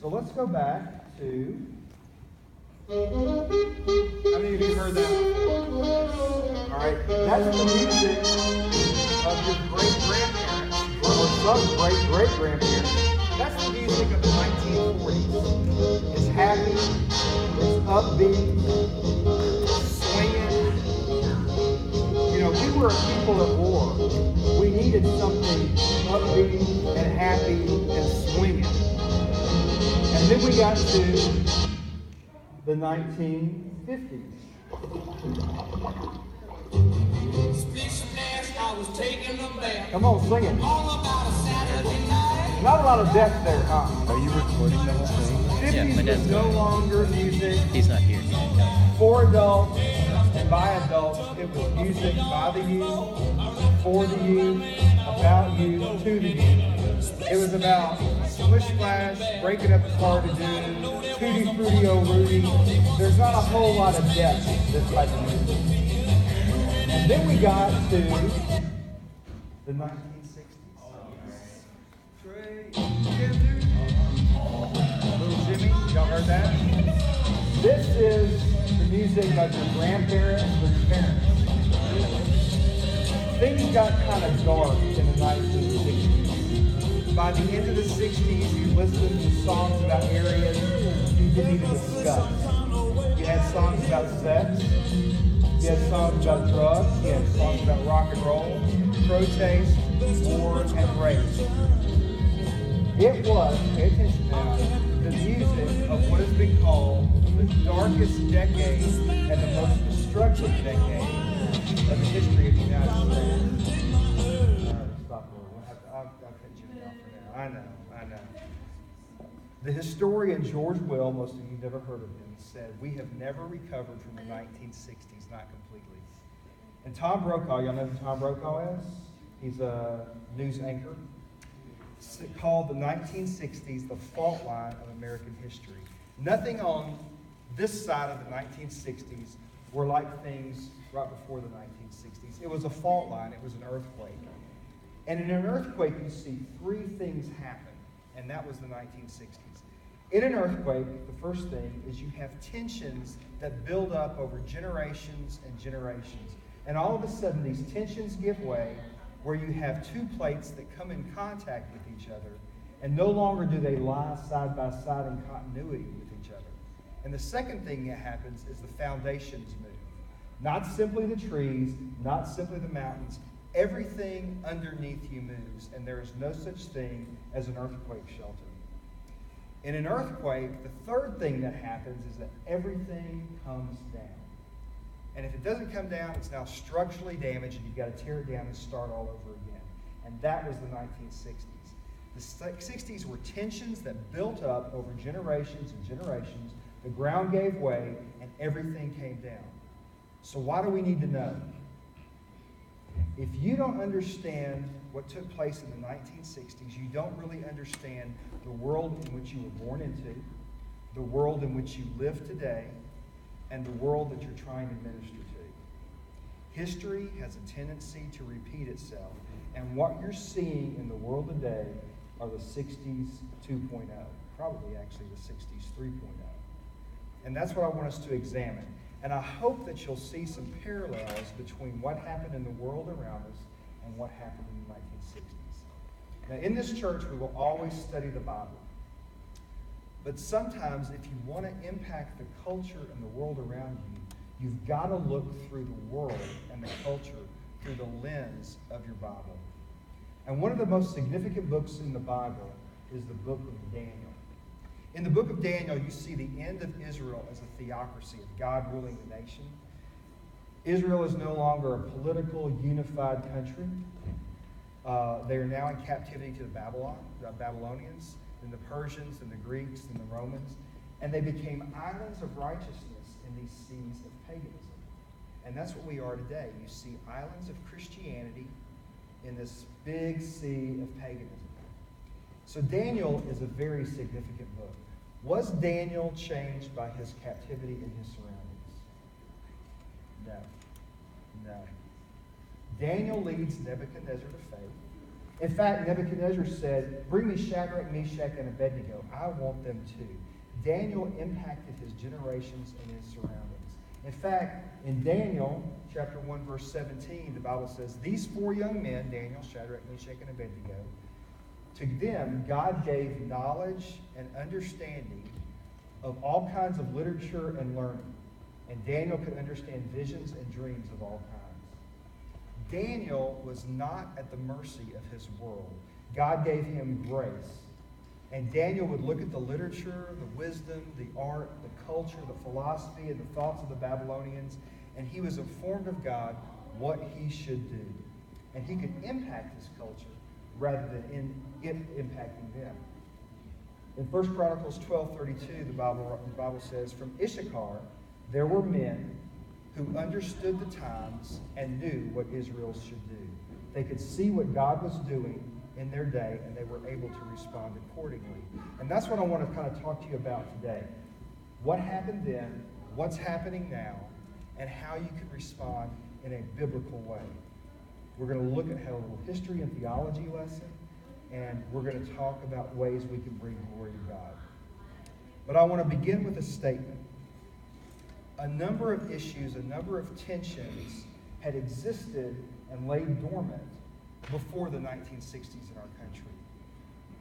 So let's go back to... How many of you heard that before? All right, that's the music of your great-grandparents, or some great-great-grandparents. That's the music of the 1940s. It's happy, it's upbeat, swinging. You know, we were a people at war. We needed something upbeat and happy and swinging. And then we got to the 1950s. Come on, sing it. Not a lot of depth there, huh? Are you recording the whole thing? 50s was no longer music. He's not here. For adults and by adults. It was music by the youth, for the youth, about youth, to the youth. It was about splish splash, breaking up is hard to do, tutti frutti oh Rudy. There's not a whole lot of depth to this type of music. And then we got to the 1960s. Little Jimmy, y'all heard that? This is the music of your grandparents or your parents. Things got kind of dark in the 1960s. By the end of the 60s, you listened to songs about areas you didn't even discuss. You had songs about sex. You had songs about drugs. You had songs about rock and roll, protest, war, and race. It was, pay attention now, the music of what has been called the darkest decade and the most destructive decade of the history of the United States. All right, stop there. I'll cut you down for now. I know. The historian George Will, most of you never heard of him, said, "We have never recovered from the 1960s, not completely." And Tom Brokaw, y'all know who Tom Brokaw is? He's a news anchor. It's called the 1960s the fault line of American history. Nothing on this side of the 1960s were like things right before the 1960s. It was a fault line. It was an earthquake. And in an earthquake, you see three things happen, and that was the 1960s. In an earthquake, the first thing is you have tensions that build up over generations and generations. And all of a sudden, these tensions give way where you have two plates that come in contact with each other, and no longer do they lie side by side in continuity with each other. And the second thing that happens is the foundations move. Not simply the trees, not simply the mountains, everything underneath you moves, and there is no such thing as an earthquake shelter. In an earthquake, the third thing that happens is that everything comes down. And if it doesn't come down, it's now structurally damaged, and you've got to tear it down and start all over again. And that was the 1960s. The 60s were tensions that built up over generations and generations. The ground gave way, and everything came down. So why do we need to know? If you don't understand what took place in the 1960s, you don't really understand the world in which you were born into, the world in which you live today, and the world that you're trying to minister to. History has a tendency to repeat itself, and what you're seeing in the world today are the 60s 2.0, probably actually the 60s 3.0. And that's what I want us to examine. And I hope that you'll see some parallels between what happened in the world around us and what happened in the 1960s. Now, in this church, we will always study the Bible. But sometimes, if you want to impact the culture and the world around you, you've got to look through the world and the culture through the lens of your Bible. And one of the most significant books in the Bible is the book of Daniel. In the book of Daniel, you see the end of Israel as a theocracy, of God ruling the nation. Israel is no longer a political, unified country. They are now in captivity to the Babylonians, and the Persians, and the Greeks, and the Romans. And they became islands of righteousness in these seas of paganism. And that's what we are today. You see islands of Christianity in this big sea of paganism. So Daniel is a very significant book. Was Daniel changed by his captivity and his surroundings? No. Daniel leads Nebuchadnezzar to faith. In fact, Nebuchadnezzar said, bring me Shadrach, Meshach, and Abednego. I want them too. Daniel impacted his generations and his surroundings. In fact, in Daniel chapter 1, verse 17, the Bible says, these 4 young men, Daniel, Shadrach, Meshach, and Abednego, to them God gave knowledge and understanding of all kinds of literature and learning. And Daniel could understand visions and dreams of all kinds. Daniel was not at the mercy of his world. God gave him grace. And Daniel would look at the literature, the wisdom, the art, the culture, the philosophy, and the thoughts of the Babylonians, and he was informed of God what he should do. And he could impact his culture rather than it impacting them. In 1 Chronicles 12:32, the Bible says, from Issachar there were men who understood the times and knew what Israel should do. They could see what God was doing in their day, and they were able to respond accordingly. And that's what I want to kind of talk to you about today. What happened then, what's happening now, and how you can respond in a biblical way. We're going to look at a little history and theology lesson, and we're going to talk about ways we can bring glory to God. But I want to begin with a statement. A number of issues, a number of tensions had existed and laid dormant before the 1960s in our country.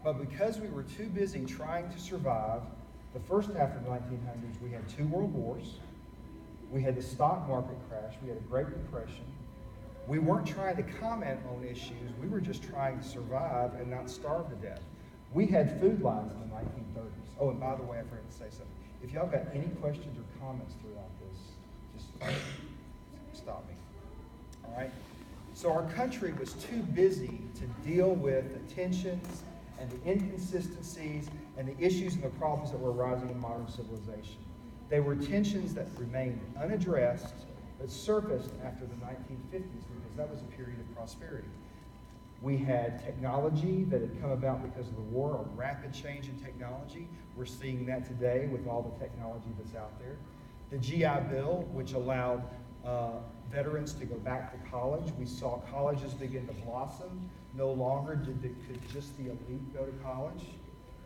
But because we were too busy trying to survive the first half of the 1900s, we had 2 world wars, we had the stock market crash, we had a Great Depression. We weren't trying to comment on issues, we were just trying to survive and not starve to death. We had food lines in the 1930s. Oh, and by the way, I forgot to say something. If y'all got any questions or comments throughout this, just stop me. All right? So our country was too busy to deal with the tensions and the inconsistencies and the issues and the problems that were arising in modern civilization. They were tensions that remained unaddressed but surfaced after the 1950s because that was a period of prosperity. We had technology that had come about because of the war, a rapid change in technology. We're seeing that today with all the technology that's out there. The GI Bill, which allowed veterans to go back to college. We saw colleges begin to blossom. No longer could just the elite go to college.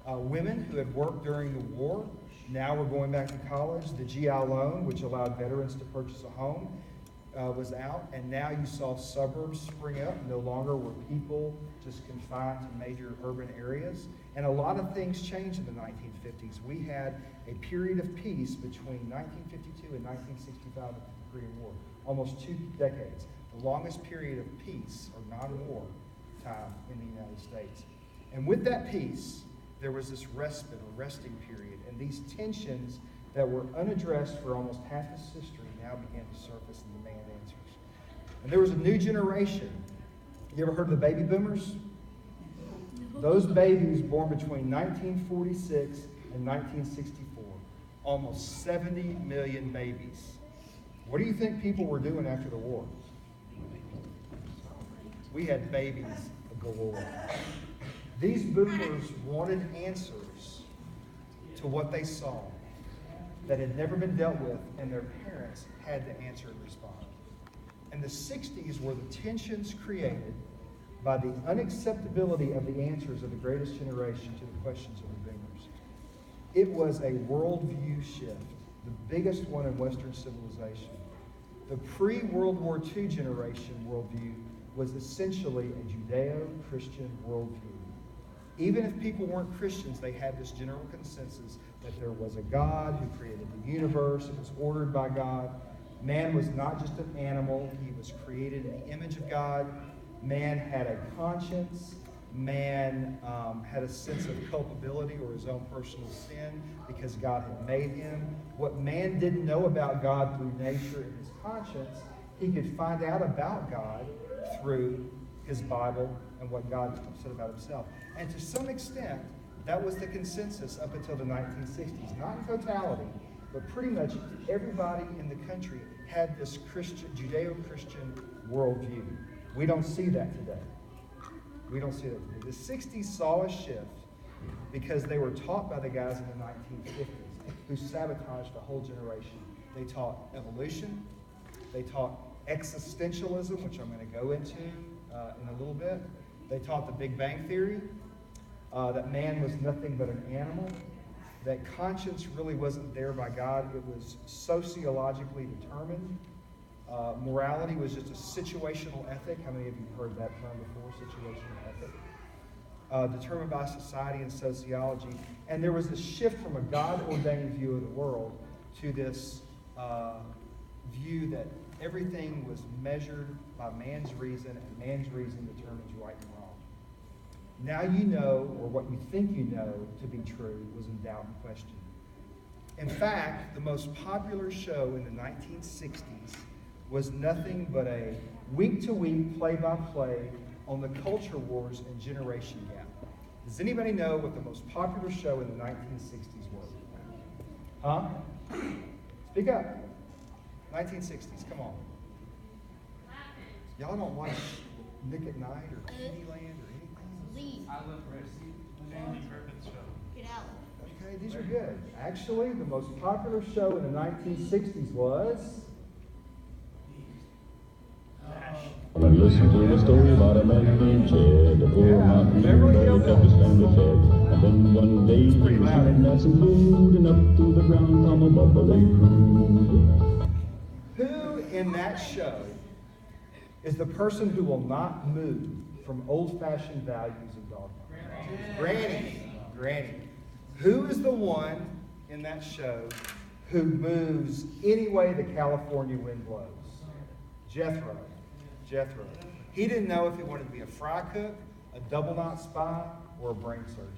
Women who had worked during the war, now were going back to college. The GI loan, which allowed veterans to purchase a home, was out. And now you saw suburbs spring up. No longer were people just confined to major urban areas. And a lot of things changed in the 1950s. We had a period of peace between 1952 and 1965 with the Korean War. Almost 2 decades. The longest period of peace or non-war time in the United States. And with that peace, there was this respite or resting period. And these tensions that were unaddressed for almost half its history now began to surface and demand answers. And there was a new generation. You ever heard of the baby boomers? Those babies born between 1946 and 1964. Almost 70 million babies. What do you think people were doing after the war? We had babies galore. These boomers wanted answers to what they saw that had never been dealt with, and their parents had to answer and respond. And the 60s were the tensions created by the unacceptability of the answers of the greatest generation to the questions of the boomers. It was a worldview shift, the biggest one in Western civilization. The pre-World War II generation worldview was essentially a Judeo-Christian worldview. Even if people weren't Christians, they had this general consensus that there was a God who created the universe. It was ordered by God. Man was not just an animal. He was created in the image of God. Man had a conscience. Man had a sense of culpability or his own personal sin because God had made him. What man didn't know about God through nature and his conscience, he could find out about God through his Bible and what God said about himself. And to some extent, that was the consensus up until the 1960s. Not in totality, but pretty much everybody in the country had this Christian, Judeo-Christian worldview. We don't see that today. We don't see that today. The 60s saw a shift because they were taught by the guys in the 1950s who sabotaged a whole generation. They taught evolution. They taught existentialism, which I'm going to go into in a little bit. They taught the Big Bang Theory, that man was nothing but an animal, that conscience really wasn't there by God. It was sociologically determined. Morality was just a situational ethic. How many of you have heard that term before, situational ethic? Determined by society and sociology. And there was a shift from a God-ordained view of the world to this view that everything was measured by man's reason, and man's reason determines right and wrong. Now you know, or what you think you know to be true, was in doubt and question. In fact, the most popular show in the 1960s was nothing but a week-to-week play-by-play on the culture wars and generation gap. Does anybody know what the most popular show in the 1960s was? Huh? Speak up. 1960s, come on. Y'all don't watch Nick at Night or Candyland or anything? I love Gracie. Andy Griffin's show. Get out. Okay, these are good. Actually, the most popular show in the 1960s was... I listened to a story about a man named Jed, a poor mountain boy kept his family fed. And then one day he was eating at some food, and up through the ground come a bubbly crude. Who in that show is the person who will not move from old-fashioned values and dogma? Granny. Granny. Who is the one in that show who moves any way the California wind blows? Jethro. Jethro. He didn't know if he wanted to be a fry cook, a double-knot spy, or a brain surgeon.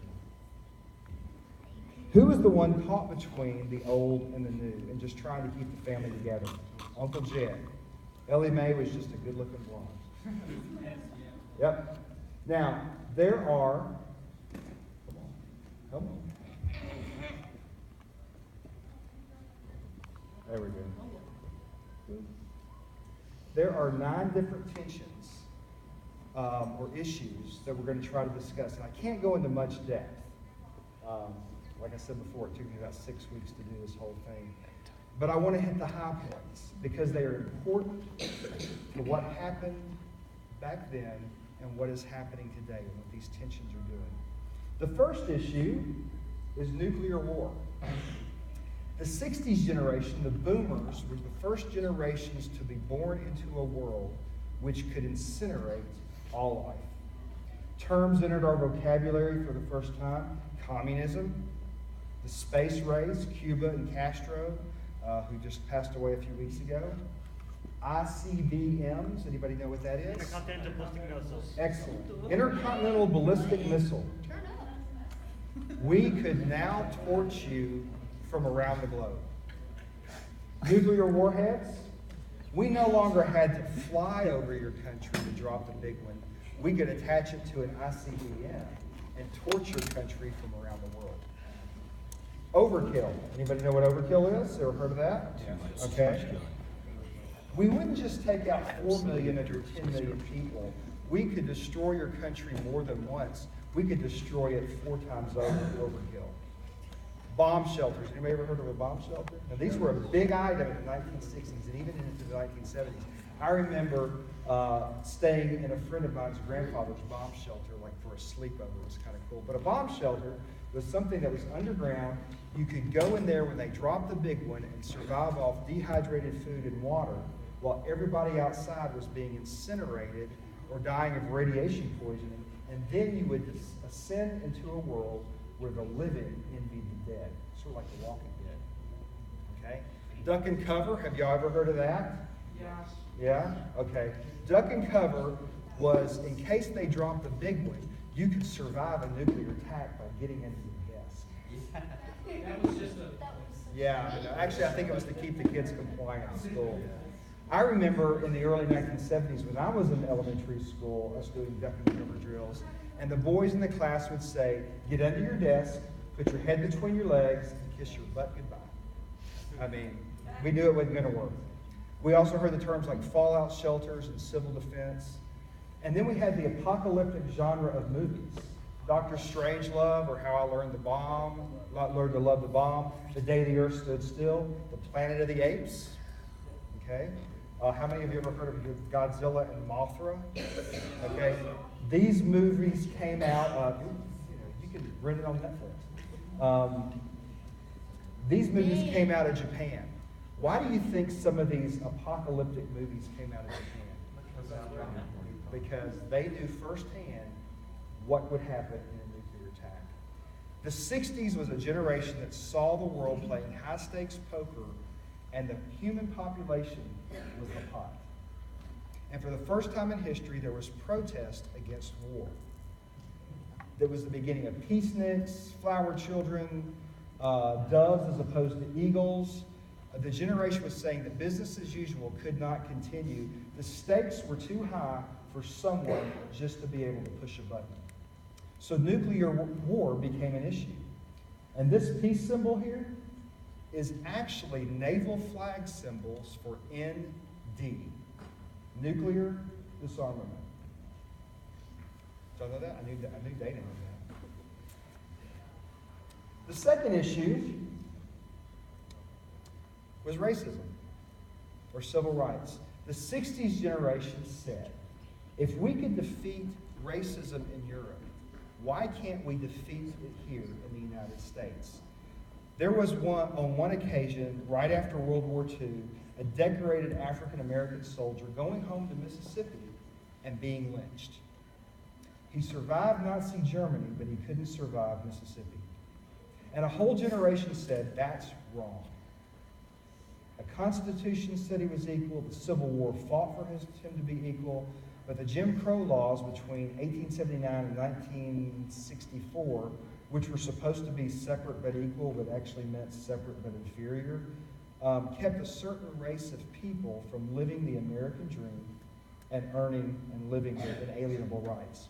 Who was the one caught between the old and the new and just trying to keep the family together? Uncle Jed. Ellie Mae was just a good-looking blonde. Yep. Now, there are... Come on. There we go. There are 9 different tensions or issues that we're going to try to discuss. And I can't go into much depth. Like I said before, it took me about 6 weeks to do this whole thing. But I want to hit the high points because they are important for what happened back then and what is happening today and what these tensions are doing. The first issue is nuclear war. The 60s generation, the boomers, were the first generations to be born into a world which could incinerate all life. Terms entered our vocabulary for the first time: communism, the space race, Cuba and Castro, who just passed away a few weeks ago. ICBMs, anybody know what that is? Intercontinental ballistic missile. Excellent. Intercontinental ballistic missile. We could now torch you from around the globe. Nuclear warheads. We no longer had to fly over your country to drop the big one. We could attach it to an ICBM and torch your country from around the world. Overkill. Anybody know what overkill is? Ever heard of that? Yeah. Okay. We wouldn't just take out 4 million of your 10 million people. We could destroy your country more than once. We could destroy it 4 times over. Overkill. Bomb shelters. Anybody ever heard of a bomb shelter? Now, these were a big item in the 1960s and even into the 1970s. I remember staying in a friend of mine's grandfather's bomb shelter, like for a sleepover. It was kind of cool. But a bomb shelter was something that was underground. You could go in there when they dropped the big one and survive off dehydrated food and water while everybody outside was being incinerated or dying of radiation poisoning. And then you would ascend into a world where the living envied the dead. Sort of like The Walking Dead. Okay? Duck and cover. Have y'all ever heard of that? Yes. Yeah? Okay. Duck and cover was, in case they dropped the big one, you could survive a nuclear attack by getting into your desk. That was just a... Yeah. Actually, I think it was to keep the kids compliant in school. I remember in the early 1970s when I was in elementary school, I was doing duck and cover drills, and the boys in the class would say, get under your desk, put your head between your legs, and kiss your butt goodbye. I mean, we knew it wasn't going to work. We also heard the terms like fallout shelters and civil defense. And then we had the apocalyptic genre of movies. Dr. Strangelove, or How I Learned to Love the Bomb, The Day the Earth Stood Still, The Planet of the Apes. Okay? How many of you ever heard of Godzilla and Mothra? Okay, these movies came out. You can rent it on Netflix. These movies came out of Japan. Why do you think some of these apocalyptic movies came out of Japan? Because they knew firsthand what would happen in a nuclear attack. The 60s was a generation that saw the world playing high-stakes poker, and the human population was the pot. And for the first time in history, there was protest against war. There was the beginning of peaceniks, flower children, doves as opposed to eagles. The generation was saying that business as usual could not continue. The stakes were too high for someone just to be able to push a button. So nuclear war became an issue. And this peace symbol here is actually naval flag symbols for ND, nuclear disarmament. Did y'all know that? I knew Dana knew that. The second issue was racism, or civil rights. The 60s generation said, if we could defeat racism in Europe, why can't we defeat it here in the United States? There was on one occasion, right after World War II, a decorated African-American soldier going home to Mississippi and being lynched. He survived Nazi Germany, but he couldn't survive Mississippi. And a whole generation said, that's wrong. A constitution said he was equal. The Civil War fought for him to be equal. But the Jim Crow laws between 1879 and 1964, which were supposed to be separate but equal, but actually meant separate but inferior, kept a certain race of people from living the American dream and earning and living with inalienable rights.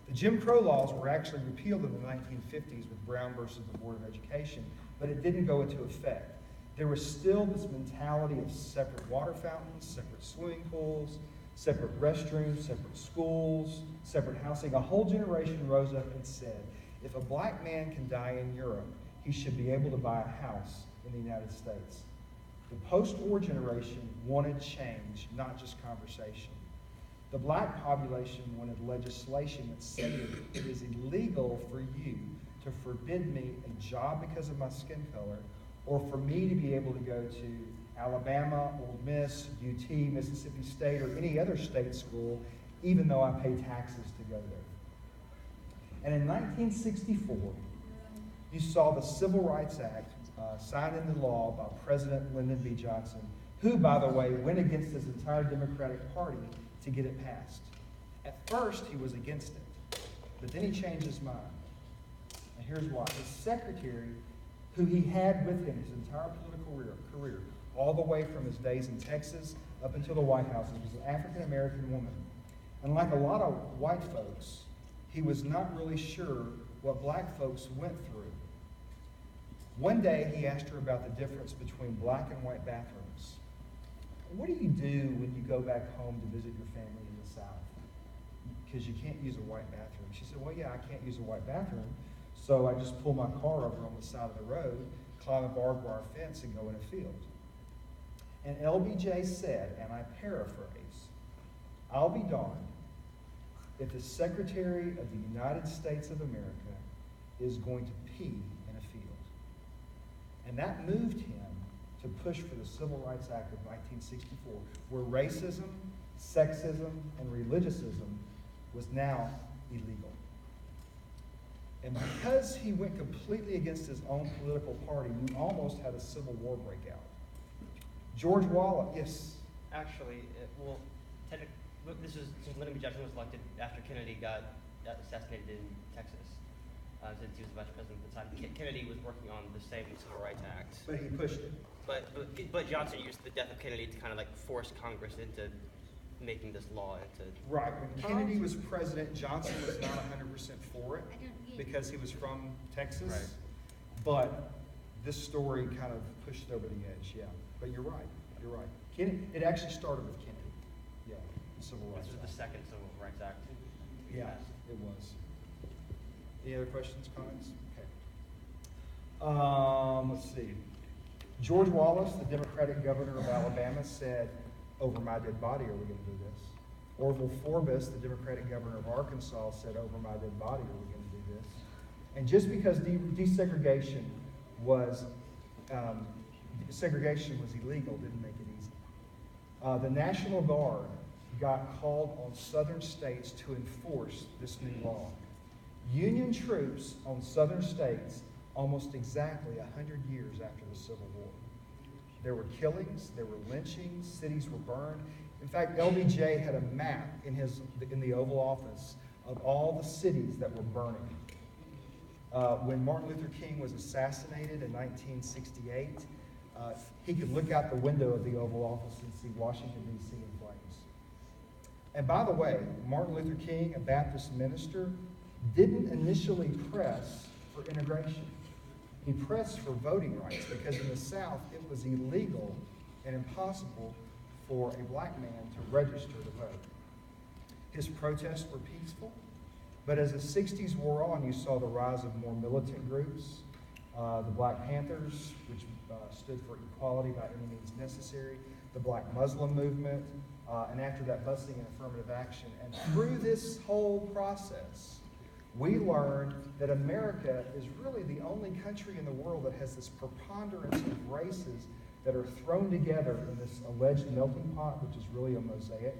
The Jim Crow laws were actually repealed in the 1950s with Brown versus the Board of Education, but it didn't go into effect. There was still this mentality of separate water fountains, separate swimming pools, separate restrooms, separate schools, separate housing. A whole generation rose up and said, if a black man can die in Europe, he should be able to buy a house in the United States. The post-war generation wanted change, not just conversation. The black population wanted legislation that said it is illegal for you to forbid me a job because of my skin color, or for me to be able to go to Alabama, Ole Miss, UT, Mississippi State, or any other state school, even though I pay taxes to go there. And in 1964, you saw the Civil Rights Act signed into law by President Lyndon B. Johnson, who, by the way, went against his entire Democratic Party to get it passed. At first, he was against it, but then he changed his mind. And here's why. His secretary, who he had with him his entire political career, all the way from his days in Texas up until the White House, was an African-American woman. And like a lot of white folks, he was not really sure what black folks went through. One day, he asked her about the difference between black and white bathrooms. What do you do when you go back home to visit your family in the South? Because you can't use a white bathroom. She said, well, yeah, I can't use a white bathroom, so I just pull my car over on the side of the road, climb a barbed wire fence, and go in a field. And LBJ said, and I paraphrase, I'll be darned if the Secretary of the United States of America is going to pee in a field. And that moved him to push for the Civil Rights Act of 1964, where racism, sexism, and religiosism was now illegal. And because he went completely against his own political party, you almost had a civil war break out. George Wallace, yes? Actually, this is since Lyndon B. Johnson was elected after Kennedy got assassinated in Texas. Since he was vice president at the time, Kennedy was working on the same Civil Rights Act. But he pushed it. But Johnson used the death of Kennedy to kind of like force Congress into making this law into. Right. When Kennedy was president, Johnson was not 100% for it because he was from Texas. Right. But this story kind of pushed it over the edge. Yeah. But you're right. You're right. It actually started with Kennedy. Yeah. The Civil Rights This was Act. the second Civil Rights Act. Yeah, it was. Any other questions, comments? Okay. Let's see. George Wallace, the Democratic governor of Alabama, said, over my dead body are we going to do this? Orville Forbes, the Democratic governor of Arkansas, said, over my dead body are we going to do this? And just because desegregation was illegal didn't make it easy. The National Guard got called on southern states to enforce this new law. Union troops on southern states almost exactly 100 years after the Civil War. There were killings, there were lynchings, cities were burned. In fact, LBJ had a map in the Oval Office of all the cities that were burning. When Martin Luther King was assassinated in 1968, he could look out the window of the Oval Office and see Washington, D.C. in flames. And by the way, Martin Luther King, a Baptist minister, didn't initially press for integration. He pressed for voting rights because in the South it was illegal and impossible for a black man to register to vote. His protests were peaceful, but as the 60s wore on, you saw the rise of more militant groups, the Black Panthers, which stood for equality by any means necessary, the Black Muslim movement, and after that, busing and affirmative action. And through this whole process, we learned that America is really the only country in the world that has this preponderance of races that are thrown together in this alleged melting pot, which is really a mosaic,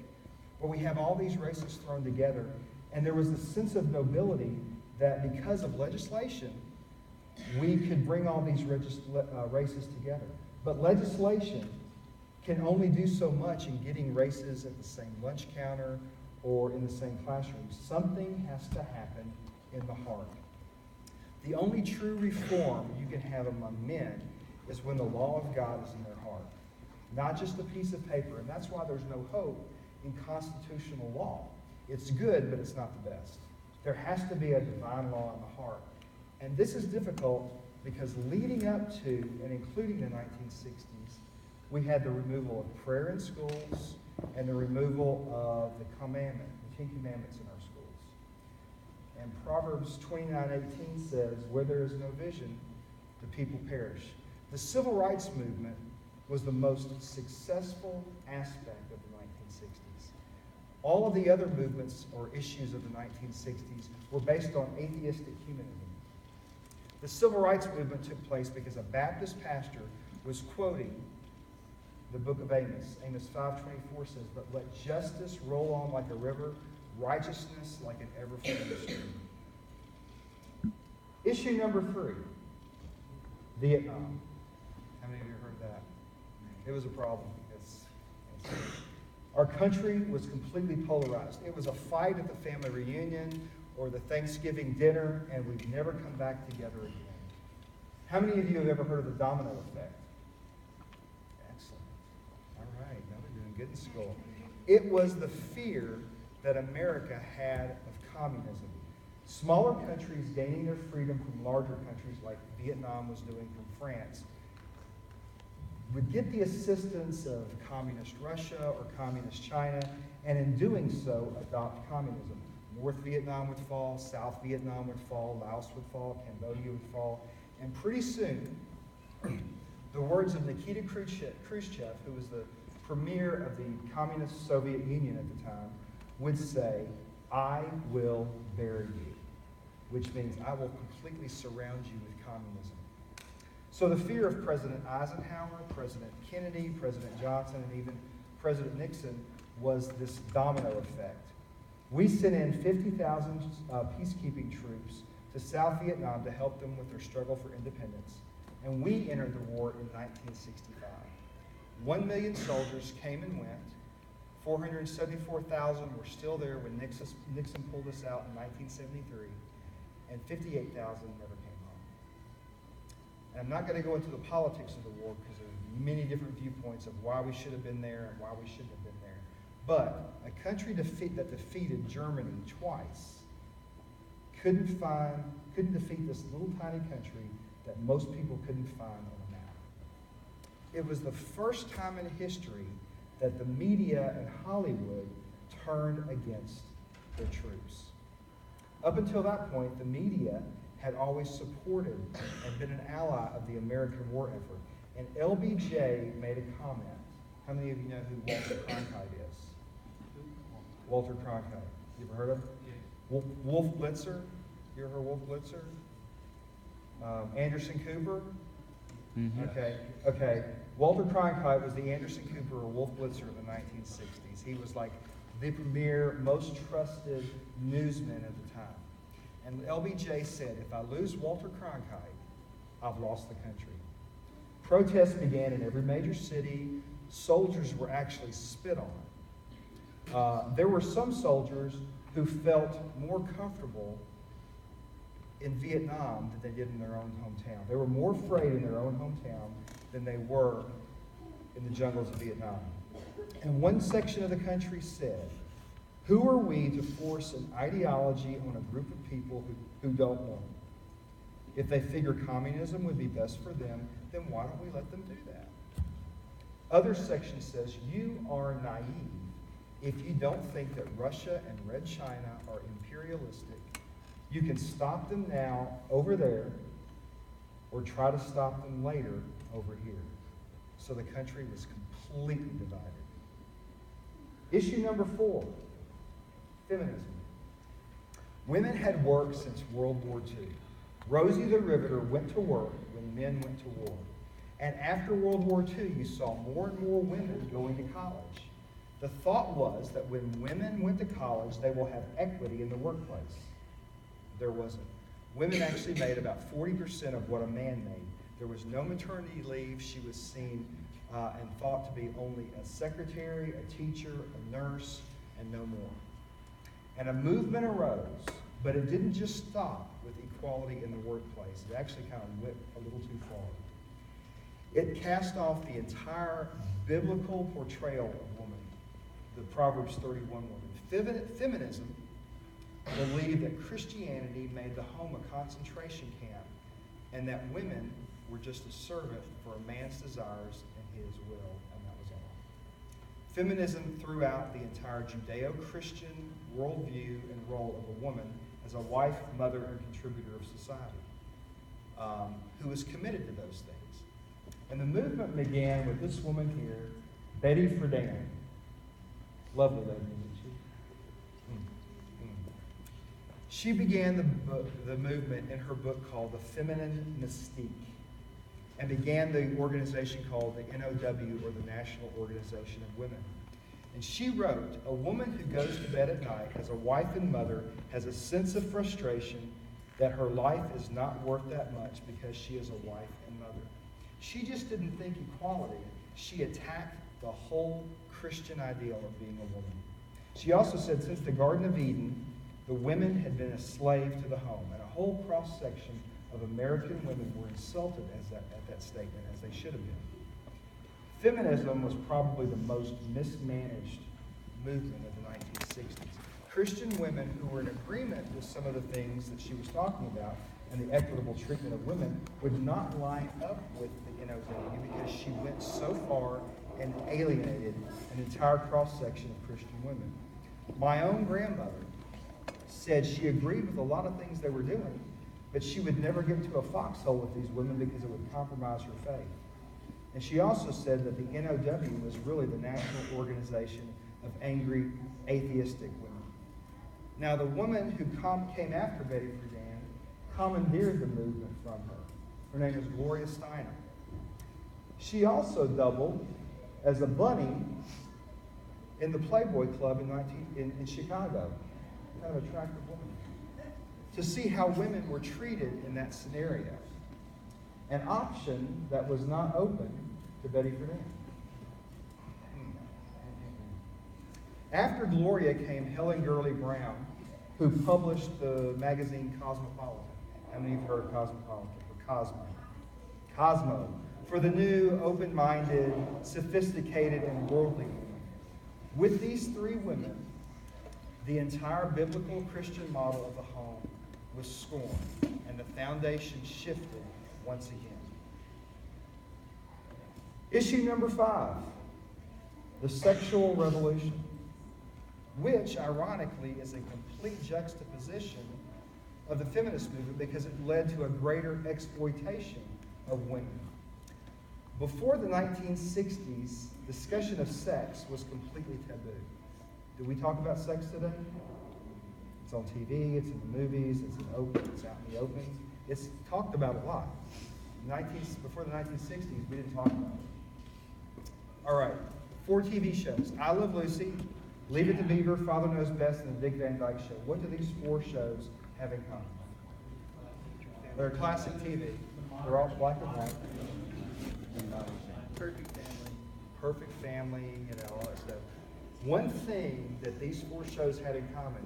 where we have all these races thrown together. And there was a sense of nobility that because of legislation, we could bring all these races together. But legislation can only do so much in getting races at the same lunch counter or in the same classroom. Something has to happen in the heart. The only true reform you can have among men is when the law of God is in their heart, not just a piece of paper. And that's why there's no hope in constitutional law. It's good, but it's not the best. There has to be a divine law in the heart. And this is difficult because leading up to and including the 1960s, we had the removal of prayer in schools and the removal of the commandment, the 10 Commandments in our schools. And Proverbs 29:18 says, where there is no vision, the people perish. The civil rights movement was the most successful aspect of the 1960s. All of the other movements or issues of the 1960s were based on atheistic humanism. The civil rights movement took place because a Baptist pastor was quoting the book of Amos. Amos 5:24 says, but let justice roll on like a river, righteousness like an ever-flowing stream. Issue number 3, Vietnam. How many of you heard that? It was a problem. Our country was completely polarized. It was a fight at the family reunion or the Thanksgiving dinner, and we've never come back together again. How many of you have ever heard of the domino effect? Excellent. All right, now we're doing good in school. It was the fear that America had of communism. Smaller countries gaining their freedom from larger countries like Vietnam was doing from France would get the assistance of communist Russia or communist China, and in doing so, adopt communism. North Vietnam would fall, South Vietnam would fall, Laos would fall, Cambodia would fall, and pretty soon, the words of Nikita Khrushchev, who was the premier of the communist Soviet Union at the time, would say, I will bury you, which means I will completely surround you with communism. So the fear of President Eisenhower, President Kennedy, President Johnson, and even President Nixon was this domino effect. We sent in 50,000 peacekeeping troops to South Vietnam to help them with their struggle for independence, and we entered the war in 1965. 1 million soldiers came and went. 474,000 were still there when Nixon pulled us out in 1973, and 58,000 never came home. And I'm not going to go into the politics of the war because there are many different viewpoints of why we should have been there and why we shouldn't have been there. But a country that defeated Germany twice couldn't defeat this little tiny country that most people couldn't find on a map. It was the first time in history that the media and Hollywood turned against their troops. Up until that point, the media had always supported and been an ally of the American war effort. And LBJ made a comment. How many of you know who Walter Cronkite is? Walter Cronkite. You ever heard of him? Yeah. Wolf Blitzer. You ever heard of Wolf Blitzer? Anderson Cooper. Okay. Walter Cronkite was the Anderson Cooper or Wolf Blitzer in the 1960s. He was like the premier, most trusted newsman at the time. And LBJ said, if I lose Walter Cronkite, I've lost the country. Protests began in every major city. Soldiers were actually spit on. There were some soldiers who felt more comfortable in Vietnam than they did in their own hometown. They were more afraid in their own hometown than they were in the jungles of Vietnam. And one section of the country said, who are we to force an ideology on a group of people who don't want it? If they figure communism would be best for them, then why don't we let them do that? Other section says, you are naive if you don't think that Russia and Red China are imperialistic. You can stop them now over there or try to stop them later over here. So the country was completely divided. Issue number 4, feminism. Women had worked since World War II. Rosie the Riveter went to work when men went to war. And after World War II, you saw more and more women going to college. The thought was that when women went to college, they will have equity in the workplace. There wasn't. Women actually made about 40% of what a man made. There was no maternity leave. She was seen and thought to be only a secretary, a teacher, a nurse, and no more. And a movement arose, but it didn't just stop with equality in the workplace. It actually kind of went a little too far. It cast off the entire biblical portrayal of woman, the Proverbs 31 woman. Feminism believed that Christianity made the home a concentration camp and that women were just a servant for a man's desires and his will, and that was all. Feminism threw out the entire Judeo-Christian worldview and role of a woman as a wife, mother, and contributor of society, who was committed to those things. And the movement began with this woman here, Betty Friedan. Lovely lady, isn't she? She began the movement in her book called The Feminine Mystique and began the organization called the NOW, or the National Organization of Women. And she wrote, a woman who goes to bed at night as a wife and mother has a sense of frustration that her life is not worth that much because she is a wife and mother. She just didn't think equality. She attacked the whole Christian ideal of being a woman. She also said since the Garden of Eden, the women had been a slave to the home, and a whole cross-section of American women were insulted at that statement, as they should have been. Feminism was probably the most mismanaged movement of the 1960s. Christian women who were in agreement with some of the things that she was talking about and the equitable treatment of women would not line up with the NOW because she went so far and alienated an entire cross-section of Christian women. My own grandmother said she agreed with a lot of things they were doing, but she would never get into a foxhole with these women because it would compromise her faith. And she also said that the NOW was really the national organization of angry, atheistic women. Now, the woman who came after Betty Friedan commandeered the movement from her. Her name is Gloria Steinem. She also doubled as a bunny in the Playboy Club in Chicago. Kind of attractive woman. To see how women were treated in that scenario. An option that was not open to Betty Friedan. After Gloria came Helen Gurley Brown, who published the magazine Cosmopolitan. How many of you have heard of Cosmopolitan? Or Cosmo? Cosmo. For the new, open-minded, sophisticated, and worldly women. With these three women, the entire biblical Christian model of the home was scorned, and the foundation shifted once again. Issue number 5, the sexual revolution, which, ironically, is a complete juxtaposition of the feminist movement because it led to a greater exploitation of women. Before the 1960s, discussion of sex was completely taboo. Do we talk about sex today? It's on TV, it's in the movies, it's out in the open. It's talked about a lot. Before the 1960s, we didn't talk about it. All right, 4 TV shows. I Love Lucy, Leave It to Beaver, Father Knows Best, and The Dick Van Dyke Show. What do these 4 shows have in common? They're classic TV. They're all black and white. Perfect family. Perfect family, all that stuff. One thing that these 4 shows had in common,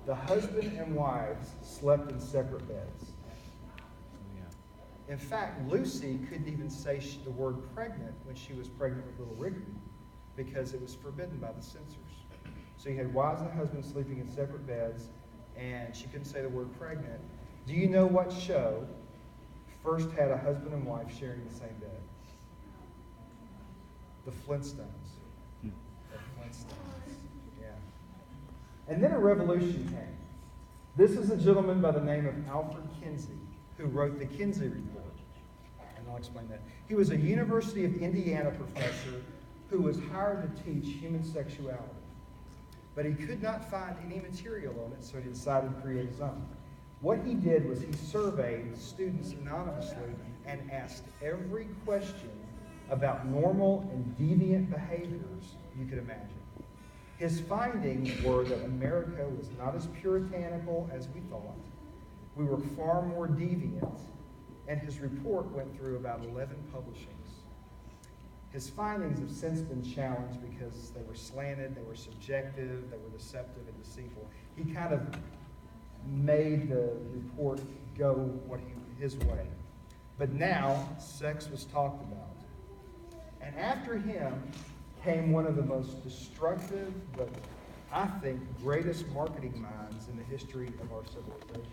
the husband and wives slept in separate beds. In fact, Lucy couldn't even say the word pregnant when she was pregnant with little Ricky because it was forbidden by the censors. So you had wives and husbands sleeping in separate beds, and she couldn't say the word pregnant. Do you know what show first had a husband and wife sharing the same bed? The Flintstones. The Flintstones, yeah. And then a revolution came. This is a gentleman by the name of Alfred Kinsey who wrote the Kinsey Report. And I'll explain that. He was a University of Indiana professor who was hired to teach human sexuality. But he could not find any material on it, so he decided to create his own. What he did was he surveyed students anonymously and asked every question about normal and deviant behaviors you could imagine. His findings were that America was not as puritanical as we thought. We were far more deviant, and his report went through about 11 publishings. His findings have since been challenged because they were slanted, they were subjective, they were deceptive and deceitful. He kind of made the report go his way. But now, sex was talked about. And after him came one of the most destructive, but I think greatest marketing minds in the history of our civilization.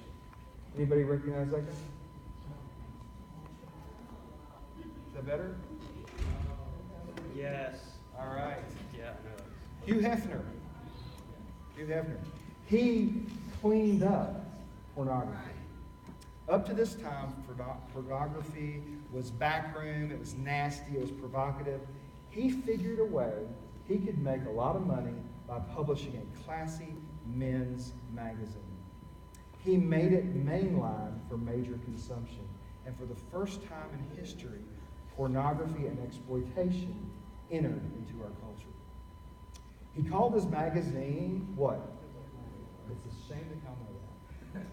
Anybody recognize that guy? Is that better? Yes. All right. Yeah, no. Hugh Hefner. Hugh Hefner. He cleaned up pornography. Up to this time, pornography was backroom, it was nasty, it was provocative. He figured a way he could make a lot of money by publishing a classy men's magazine. He made it mainline for major consumption. And for the first time in history, pornography and exploitation entered into our culture. He called his magazine what? It's a shame to call it that.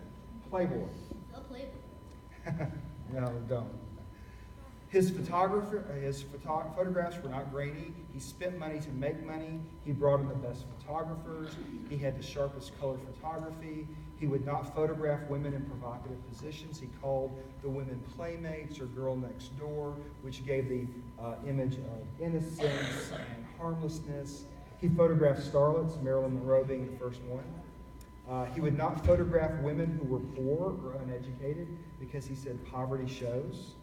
Playboy. No Playboy. No, don't. His photographs were not grainy. He spent money to make money. He brought in the best photographers. He had the sharpest color photography. He would not photograph women in provocative positions. He called the women playmates or girl next door, which gave the image of innocence and harmlessness. He photographed starlets, Marilyn Monroe being the first one. He would not photograph women who were poor or uneducated because he said poverty shows.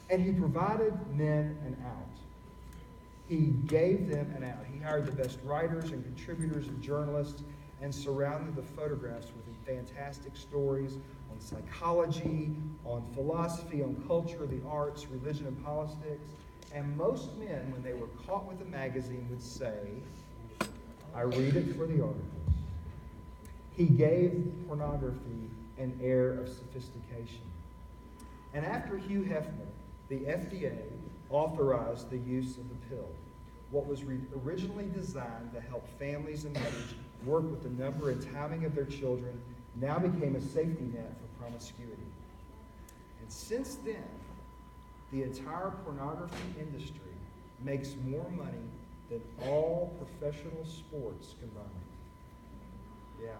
And he provided men an out. He gave them an out. He hired the best writers and contributors and journalists and surrounded the photographs with fantastic stories on psychology, on philosophy, on culture, the arts, religion, and politics. And most men, when they were caught with a magazine, would say, I read it for the articles. He gave pornography an air of sophistication. And after Hugh Hefner, the FDA authorized the use of the pill. What was originally designed to help families and mothers work with the number and timing of their children now became a safety net for promiscuity. And since then, the entire pornography industry makes more money than all professional sports combined. Yeah.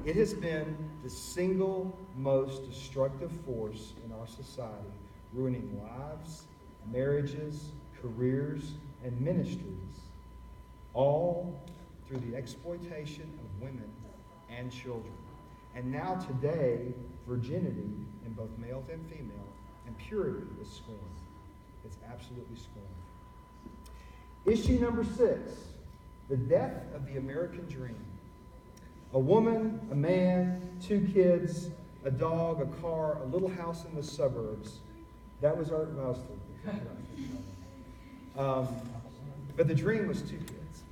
It has been the single most destructive force in our society, ruining lives, marriages, careers, and ministries, all through the exploitation of women and children. And now today, virginity in both males and female and purity is scorned. It's absolutely scorned. Issue number 6, the death of the American dream. A woman, a man, 2 kids, a dog, a car, a little house in the suburbs. That was our, well, I was thinking. But the dream was two kids.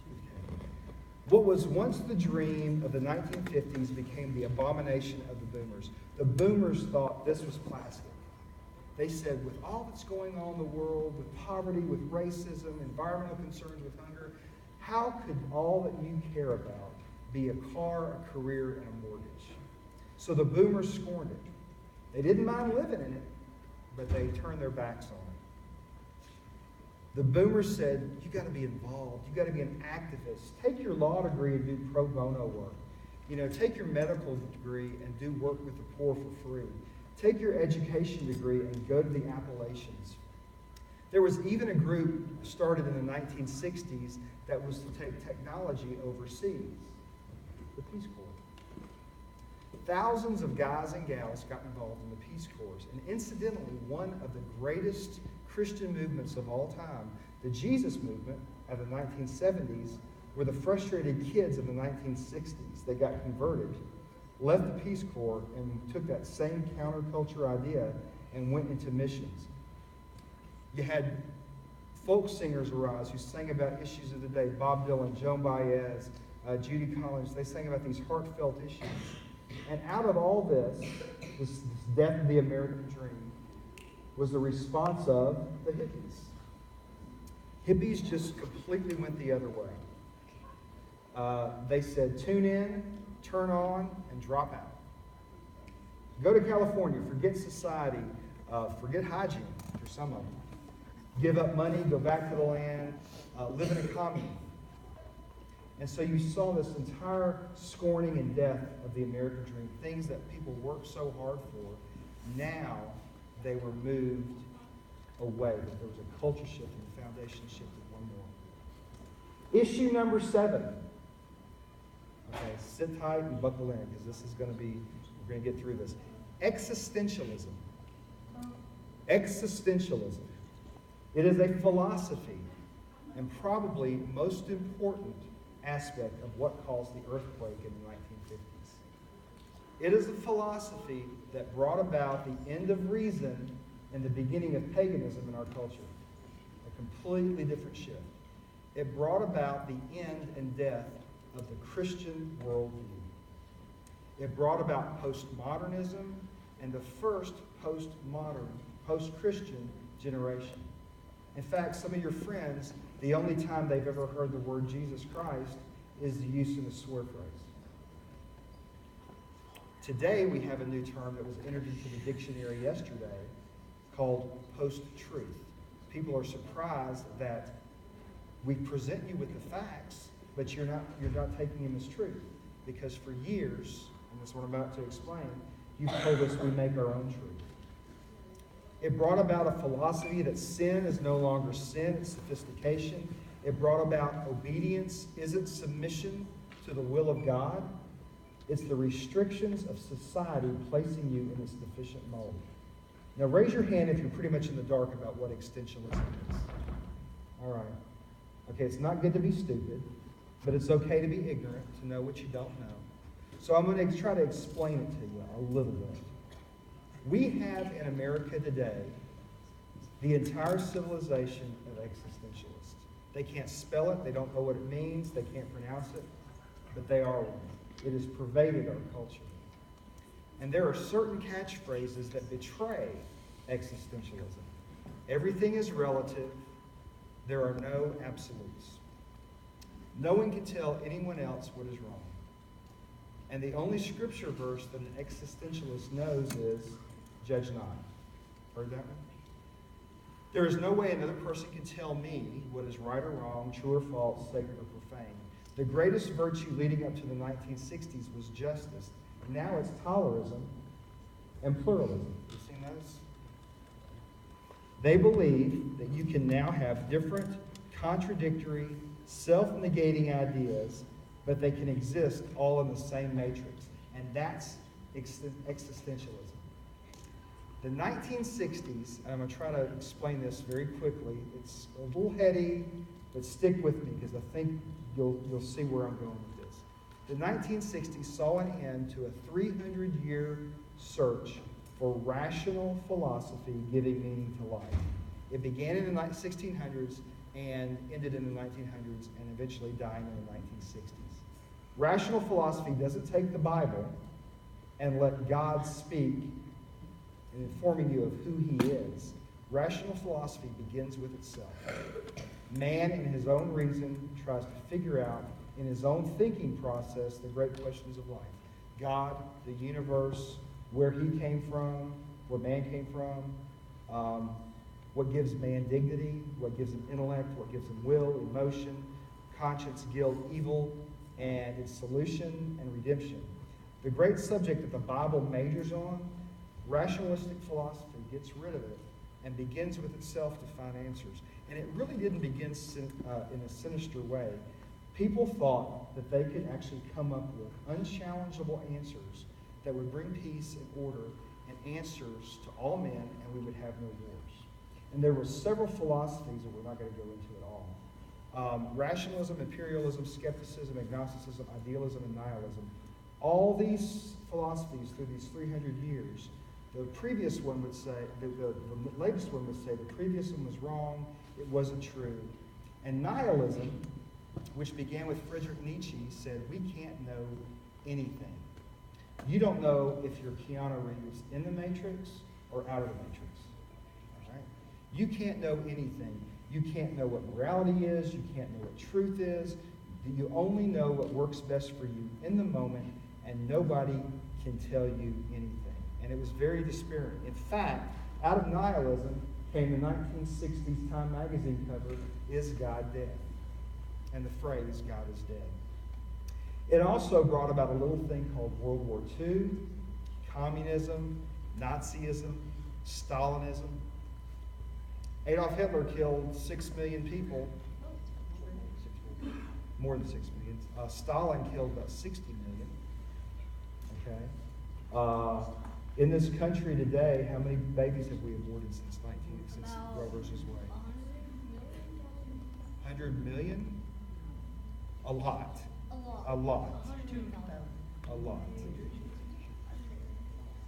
What was once the dream of the 1950s became the abomination of the boomers. The boomers thought this was plastic. They said, with all that's going on in the world, with poverty, with racism, environmental concerns, with hunger, how could all that you care about be a car, a career, and a mortgage? So the boomers scorned it. They didn't mind living in it, but they turned their backs on it. The boomers said, you got to be involved. You got to be an activist. Take your law degree and do pro bono work. You know, take your medical degree and do work with the poor for free. Take your education degree and go to the Appalachians. There was even a group started in the 1960s that was to take technology overseas, the Peace Corps. Thousands of guys and gals got involved in the Peace Corps. And incidentally, one of the greatest Christian movements of all time, the Jesus movement of the 1970s, were the frustrated kids of the 1960s. They got converted, left the Peace Corps, and took that same counterculture idea and went into missions. You had folk singers arise who sang about issues of the day. Bob Dylan, Joan Baez, Judy Collins. They sang about these heartfelt issues. And out of all this death of the American dream, was the response of the hippies. Hippies just completely went the other way. They said, tune in, turn on, and drop out. Go to California, forget society, forget hygiene for some of them. Give up money, go back to the land, live in a commune. And so you saw this entire scorning and death of the American dream, things that people worked so hard for. Now they were moved away. There was a culture shift and the foundation shifted one more. Issue number 7. Okay, sit tight and buckle in because this is going to be, we're going to get through this. Existentialism. Existentialism. It is a philosophy and probably most important aspect of what caused the earthquake in the 1950s. It is a philosophy that brought about the end of reason and the beginning of paganism in our culture. A completely different shift. It brought about the end and death of the Christian worldview. It brought about postmodernism and the first postmodern, post-Christian generation. In fact, some of your friends, the only time they've ever heard the word Jesus Christ is the use of the swear phrase. Today, we have a new term that was entered into the dictionary yesterday called post-truth. People are surprised that we present you with the facts, but you're not taking them as truth. Because for years, and this is what I'm about to explain, you've told us we make our own truth. It brought about a philosophy that sin is no longer sin, it's sophistication. It brought about obedience isn't submission to the will of God. It's the restrictions of society placing you in this deficient mold. Now raise your hand if you're pretty much in the dark about what existentialism is. All right. Okay, it's not good to be stupid, but it's okay to be ignorant, to know what you don't know. So I'm going to try to explain it to you a little bit. We have in America today the entire civilization of existentialists. They can't spell it, they don't know what it means, they can't pronounce it, but they are one. It has pervaded our culture. And there are certain catchphrases that betray existentialism. Everything is relative. There are no absolutes. No one can tell anyone else what is wrong. And the only scripture verse that an existentialist knows is, judge not. Heard that one? There is no way another person can tell me what is right or wrong, true or false, sacred or profane. The greatest virtue leading up to the 1960s was justice. Now it's tolerism and pluralism. You seen those? They believe that you can now have different, contradictory, self-negating ideas, but they can exist all in the same matrix. And that's existentialism. The 1960s, and I'm going to try to explain this very quickly. It's a little heady, but stick with me because I think you'll see where I'm going with this. The 1960s saw an end to a 300-year search for rational philosophy giving meaning to life. It began in the 1600s and ended in the 1900s and eventually dying in the 1960s. Rational philosophy doesn't take the Bible and let God speak in informing you of who he is. Rational philosophy begins with itself. Man, in his own reason, tries to figure out in his own thinking process the great questions of life. God, the universe, where he came from, where man came from, what gives man dignity, what gives him intellect, what gives him will, emotion, conscience, guilt, evil, and its solution and redemption. The great subject that the Bible majors on, rationalistic philosophy gets rid of it and begins with itself to find answers. And it really didn't begin in a sinister way. People thought that they could actually come up with unchallengeable answers that would bring peace and order and answers to all men, and we would have no wars. And there were several philosophies that we're not going to go into at all. Rationalism, imperialism, skepticism, agnosticism, idealism, and nihilism. All these philosophies through these 300 years, the previous one would say, the latest one would say the previous one was wrong, it wasn't true. And nihilism, which began with Friedrich Nietzsche, said we can't know anything. You don't know if you're Keanu Reeves in the Matrix or out of the Matrix. All right? You can't know anything. You can't know what morality is. You can't know what truth is. You only know what works best for you in the moment, and nobody can tell you anything. And it was very despairing. In fact, out of nihilism came the 1960s Time magazine cover, "Is God Dead?" And the phrase, "God is dead." It also brought about a little thing called World War II, communism, Nazism, Stalinism. Adolf Hitler killed 6 million people, more than 6 million. Stalin killed about 60 million. Okay. In this country today, how many babies have we aborted since Roe versus Wade? 100 million? A lot. A lot. A lot.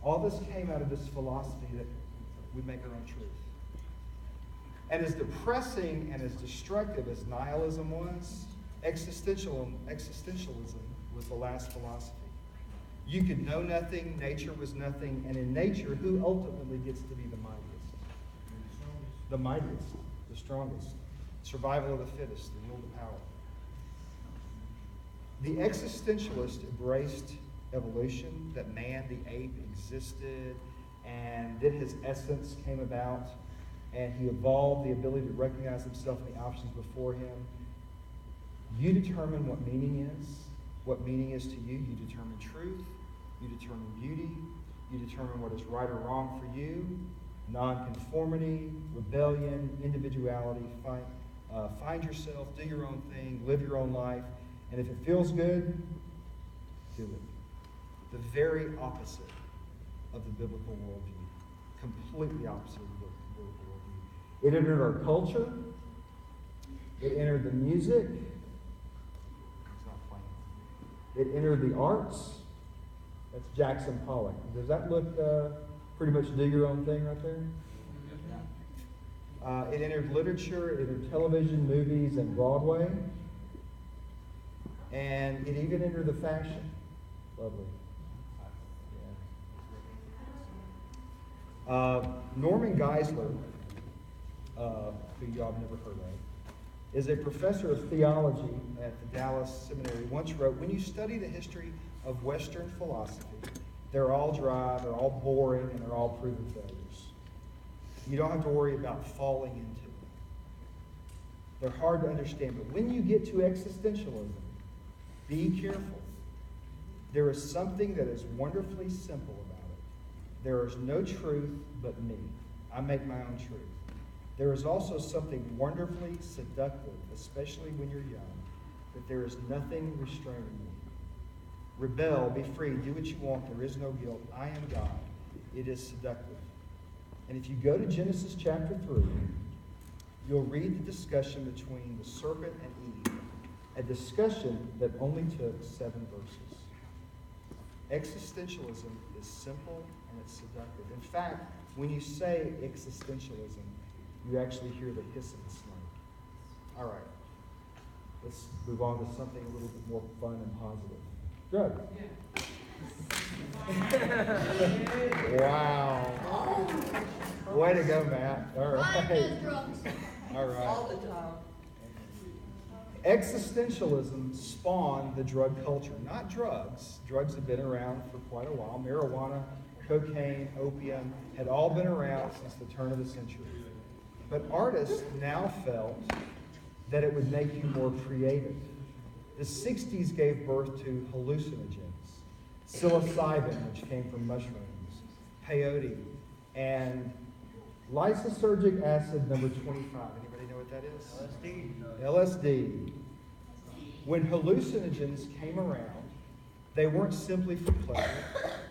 All this came out of this philosophy that we make our own truth. And as depressing and as destructive as nihilism was, existentialism was the last philosophy. You could know nothing, nature was nothing, and in nature, who ultimately gets to be the mightiest? The mightiest, the strongest. Survival of the fittest, the will to power. The existentialist embraced evolution, that man, the ape, existed, and then his essence came about, and he evolved the ability to recognize himself and the options before him. You determine what meaning is. What meaning is to you. You determine truth. You determine beauty. You determine what is right or wrong for you. Nonconformity, rebellion, individuality. Find yourself, do your own thing, live your own life. And if it feels good, do it. The very opposite of the biblical worldview. Completely opposite of the biblical worldview. It entered our culture. It entered the music. It's not playing. It entered the arts. That's Jackson Pollock. Does that look pretty much do your own thing right there? Yeah. It entered literature. It entered television, movies, and Broadway. And it even entered the fashion. Lovely. Yeah. Norman Geisler, who y'all have never heard of, is a professor of theology at the Dallas Seminary, once wrote, when you study the history of Western philosophy, they're all dry, they're all boring, and they're all proven failures. You don't have to worry about falling into them. They're hard to understand. But when you get to existentialism, be careful. There is something that is wonderfully simple about it. There is no truth but me. I make my own truth. There is also something wonderfully seductive, especially when you're young, that there is nothing restraining you. Rebel, be free, do what you want. There is no guilt. I am God. It is seductive. And if you go to Genesis chapter 3, you'll read the discussion between the serpent and Eve. A discussion that only took 7 verses. Existentialism is simple and it's seductive. In fact, when you say existentialism, you actually hear the hiss of the snake. All right, let's move on to something a little bit more fun and positive. Drugs. Wow. Way to go, Matt. All Mine right. does drugs. All right. All the time. Existentialism spawned the drug culture, not drugs. Drugs have been around for quite a while. Marijuana, cocaine, opium had all been around since the turn of the century. But artists now felt that it would make you more creative. The 60s gave birth to hallucinogens, psilocybin, which came from mushrooms, peyote, and lysergic acid number 25. Anybody know what that is? LSD. When hallucinogens came around, they weren't simply for pleasure.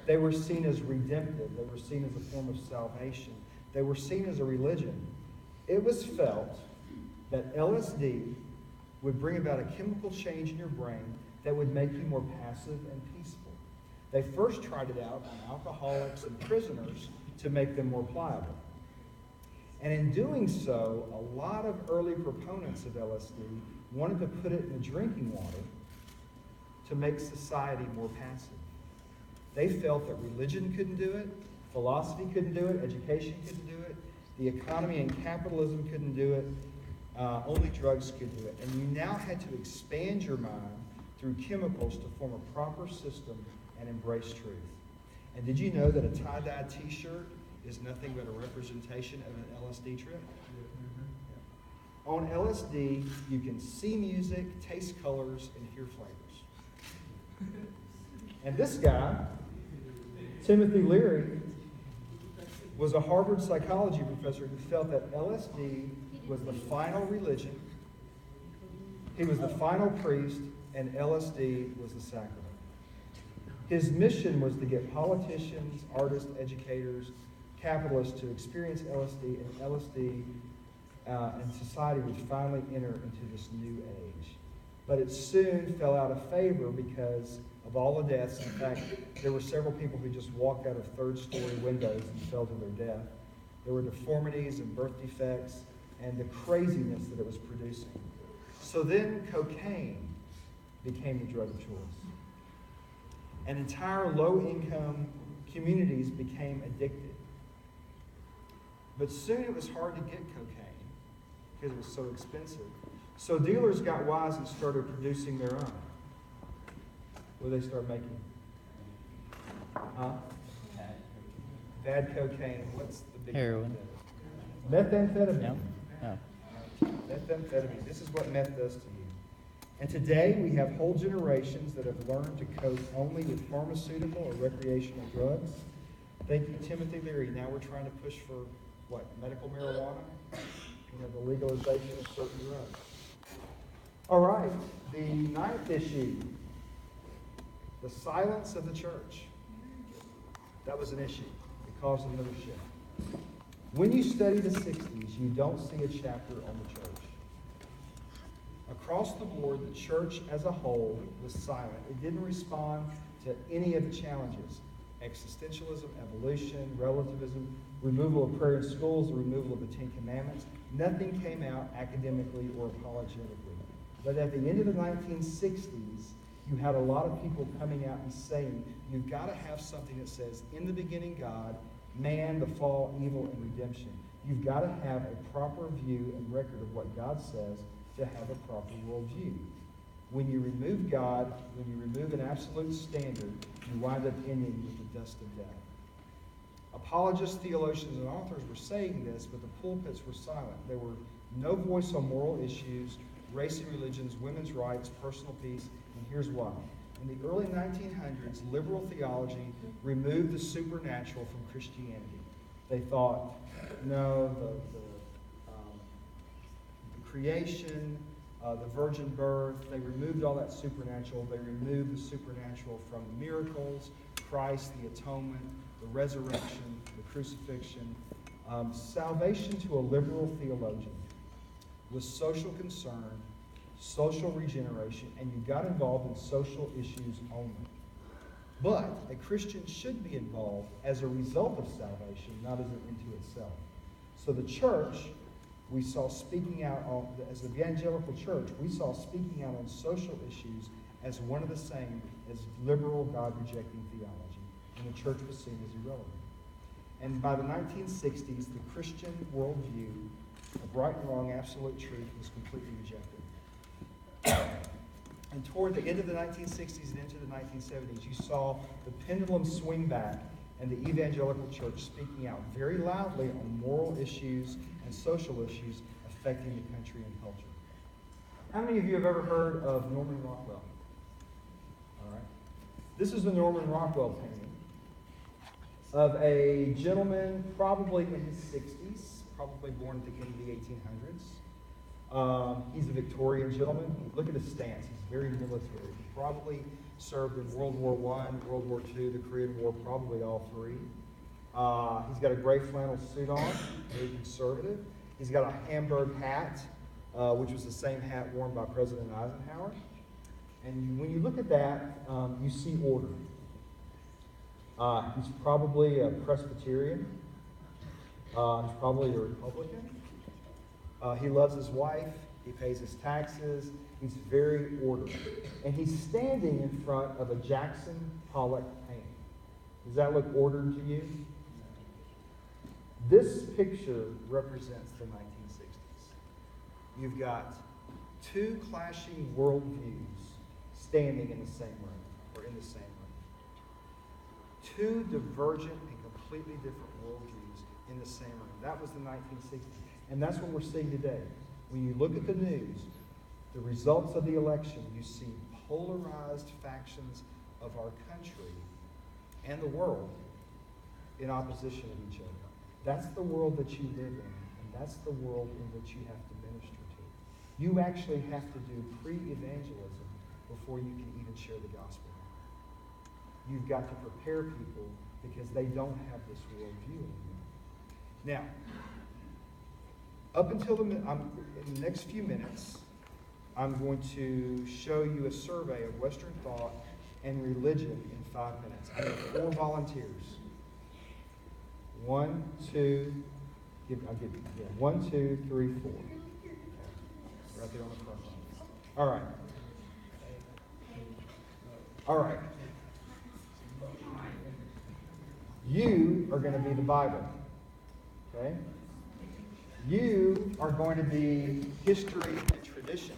They were seen as redemptive. They were seen as a form of salvation. They were seen as a religion. It was felt that LSD would bring about a chemical change in your brain that would make you more passive and peaceful. They first tried it out on alcoholics and prisoners to make them more pliable. And in doing so, a lot of early proponents of LSD wanted to put it in the drinking water to make society more passive. They felt that religion couldn't do it, philosophy couldn't do it, education couldn't do it, the economy and capitalism couldn't do it, only drugs could do it. And you now had to expand your mind through chemicals to form a proper system and embrace truth. And did you know that a tie-dye t-shirt is nothing but a representation of an LSD trip? Yeah. On LSD, you can see music, taste colors, and hear flavors. And this guy, Timothy Leary, was a Harvard psychology professor who felt that LSD was the final religion, he was the final priest, and LSD was the sacrament. His mission was to get politicians, artists, educators, capitalists to experience LSD, and LSD and society would finally enter into this new age. But it soon fell out of favor because of all the deaths. In fact, there were several people who just walked out of third-story windows and fell to their death. There were deformities and birth defects and the craziness that it was producing. So then cocaine became the drug of choice. And entire low-income communities became addicted. But soon it was hard to get cocaine because it was so expensive. So dealers got wise and started producing their own. What did they start making? Bad cocaine. What's the big Heroin. Methamphetamine. No? Oh. Methamphetamine. This is what meth does to you. And today we have whole generations that have learned to cope only with pharmaceutical or recreational drugs. Thank you, Timothy Leary. Now we're trying to push for what? Medical marijuana? The legalization of certain drugs. All right, the ninth issue, the silence of the church. That was an issue. It caused another shift. When you study the 60s, you don't see a chapter on the church. Across the board, the church as a whole was silent. It didn't respond to any of the challenges. Existentialism, evolution, relativism, removal of prayer in schools, the removal of the Ten Commandments. Nothing came out academically or apologetically. But at the end of the 1960s, you had a lot of people coming out and saying, you've got to have something that says, in the beginning God, man, the fall, evil, and redemption. You've got to have a proper view and record of what God says to have a proper worldview. When you remove God, when you remove an absolute standard, you wind up ending with the dust of death. Apologists, theologians, and authors were saying this, but the pulpits were silent. There were no voice on moral issues, race and religions, women's rights, personal peace, and here's why. In the early 1900s, liberal theology removed the supernatural from Christianity. They thought, no, the creation, the virgin birth, they removed all that supernatural. They removed the supernatural from miracles, Christ, the atonement, the resurrection, the crucifixion. Salvation to a liberal theologian was social concern, social regeneration, and you got involved in social issues only. But a Christian should be involved as a result of salvation, not as an into itself. So the church, we saw speaking out on, as the evangelical church, we saw speaking out on social issues as one of the same as liberal, God-rejecting theology, and the church was seen as irrelevant. And by the 1960s, the Christian worldview of right and wrong, absolute truth was completely rejected. And toward the end of the 1960s and into the 1970s, you saw the pendulum swing back and the evangelical church speaking out very loudly on moral issues and social issues affecting the country and culture. How many of you have ever heard of Norman Rockwell? All right. This is the Norman Rockwell painting of a gentleman probably in his 60s, probably born at the end of the 1800s. He's a Victorian gentleman. Look at his stance. He's very military. He probably served in World War I, World War II, the Korean War, probably all three. He's got a gray flannel suit on, very conservative. He's got a Hamburg hat, which was the same hat worn by President Eisenhower. And when you look at that, you see order. He's probably a Presbyterian. He's probably a Republican. He loves his wife. He pays his taxes. He's very ordered. And he's standing in front of a Jackson Pollock painting. Does that look ordered to you? This picture represents the 1960s. You've got two clashing worldviews standing in the same room, or in the same room. Two divergent and completely different worldviews in the same room. That was the 1960s. And that's what we're seeing today. When you look at the news, the results of the election, you see polarized factions of our country and the world in opposition of each other. That's the world that you live in, and that's the world in which you have to minister to. You actually have to do pre-evangelism before you can even share the gospel. You've got to prepare people because they don't have this worldview anymore. Now, up until in the next few minutes, I'm going to show you a survey of Western thought and religion in 5 minutes. I have 4 volunteers. 1, 2, I'll give you, 1, 2, 3, 4. Right there on the front line. All right. All right. You are going to be the Bible. Okay? You are going to be history and tradition.